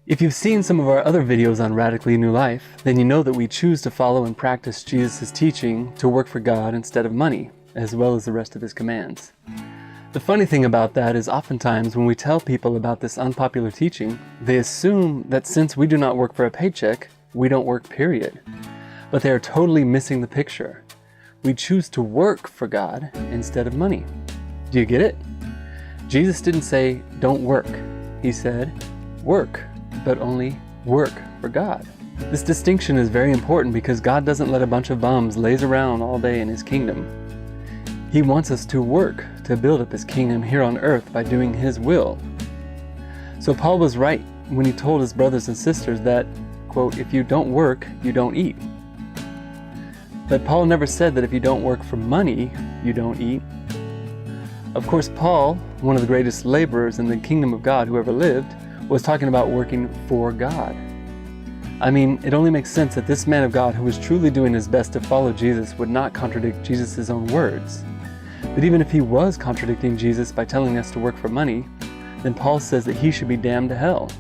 If you've seen some of our other videos on Radically New Life, then you know that we choose to follow and practice Jesus' teaching to work for God instead of money, as well as the rest of his commands. The funny thing about that is oftentimes when we tell people about this unpopular teaching, they assume that since we do not work for a paycheck, we don't work, period. But they are totally missing the picture. We choose to work for God instead of money. Do you get it? Jesus didn't say, don't work. He said, work, but only work for God. This distinction is very important because God doesn't let a bunch of bums laze around all day in his kingdom. He wants us to work to build up his kingdom here on earth by doing his will. So Paul was right when he told his brothers and sisters that, quote, if you don't work, you don't eat. But Paul never said that if you don't work for money, you don't eat. Of course, Paul, one of the greatest laborers in the kingdom of God who ever lived, was talking about working for God. I mean, it only makes sense that this man of God who was truly doing his best to follow Jesus would not contradict Jesus' own words. But even if he was contradicting Jesus by telling us to work for money, then Paul says that he should be damned to hell.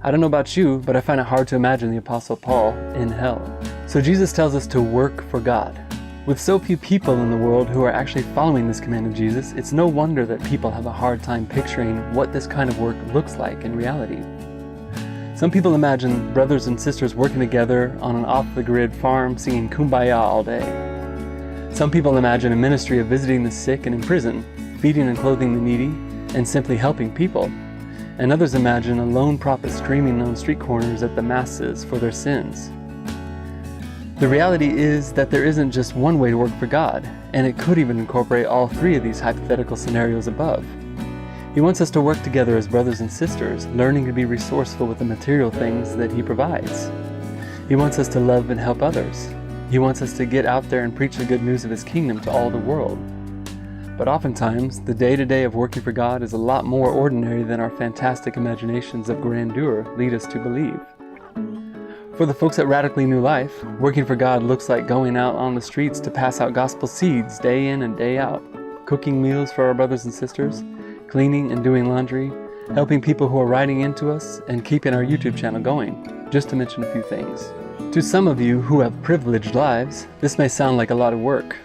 I don't know about you, but I find it hard to imagine the Apostle Paul in hell. So Jesus tells us to work for God. With so few people in the world who are actually following this command of Jesus, it's no wonder that people have a hard time picturing what this kind of work looks like in reality. Some people imagine brothers and sisters working together on an off-the-grid farm singing Kumbaya all day. Some people imagine a ministry of visiting the sick and in prison, feeding and clothing the needy, and simply helping people. And others imagine a lone prophet screaming on street corners at the masses for their sins. The reality is that there isn't just one way to work for God, and it could even incorporate all three of these hypothetical scenarios above. He wants us to work together as brothers and sisters, learning to be resourceful with the material things that he provides. He wants us to love and help others. He wants us to get out there and preach the good news of his kingdom to all the world. But oftentimes, the day-to-day of working for God is a lot more ordinary than our fantastic imaginations of grandeur lead us to believe. For the folks at Radically New Life, working for God looks like going out on the streets to pass out gospel seeds day in and day out, cooking meals for our brothers and sisters, cleaning and doing laundry, helping people who are writing into us, and keeping our YouTube channel going, just to mention a few things. To some of you who have privileged lives, this may sound like a lot of work,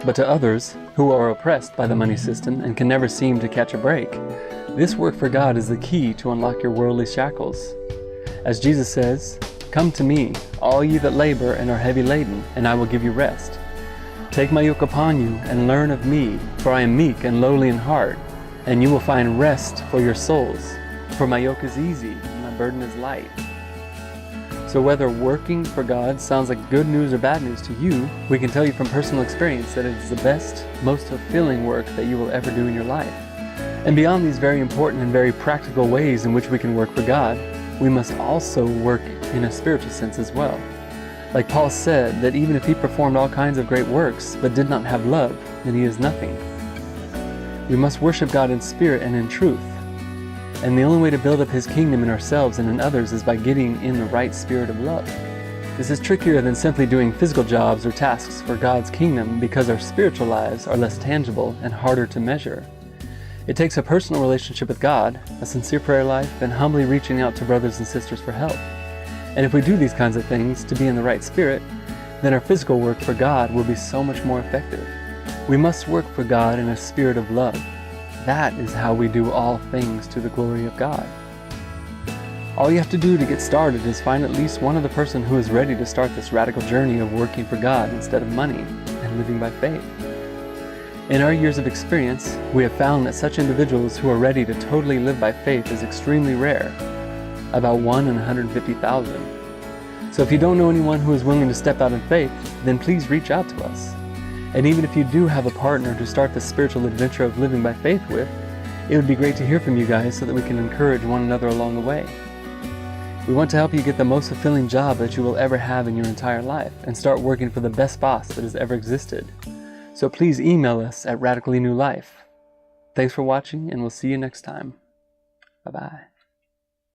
but to others who are oppressed by the money system and can never seem to catch a break, this work for God is the key to unlock your worldly shackles. As Jesus says, come to me, all ye that labor and are heavy laden, and I will give you rest. Take my yoke upon you and learn of me, for I am meek and lowly in heart, and you will find rest for your souls. For my yoke is easy and my burden is light. So whether working for God sounds like good news or bad news to you, we can tell you from personal experience that it is the best, most fulfilling work that you will ever do in your life. And beyond these very important and very practical ways in which we can work for God, we must also work in a spiritual sense as well. Like Paul said, that even if he performed all kinds of great works but did not have love, then he is nothing. We must worship God in spirit and in truth. And the only way to build up his kingdom in ourselves and in others is by getting in the right spirit of love. This is trickier than simply doing physical jobs or tasks for God's kingdom because our spiritual lives are less tangible and harder to measure. It takes a personal relationship with God, a sincere prayer life, and humbly reaching out to brothers and sisters for help. And if we do these kinds of things to be in the right spirit, then our physical work for God will be so much more effective. We must work for God in a spirit of love. That is how we do all things to the glory of God. All you have to do to get started is find at least one other person who is ready to start this radical journey of working for God instead of money and living by faith. In our years of experience, we have found that such individuals who are ready to totally live by faith is extremely rare, about 1 in 150,000. So if you don't know anyone who is willing to step out in faith, then please reach out to us. And even if you do have a partner to start the spiritual adventure of living by faith with, it would be great to hear from you guys so that we can encourage one another along the way. We want to help you get the most fulfilling job that you will ever have in your entire life and start working for the best boss that has ever existed. So please email us at Radically New Life. Thanks for watching, and we'll see you next time. Bye-bye.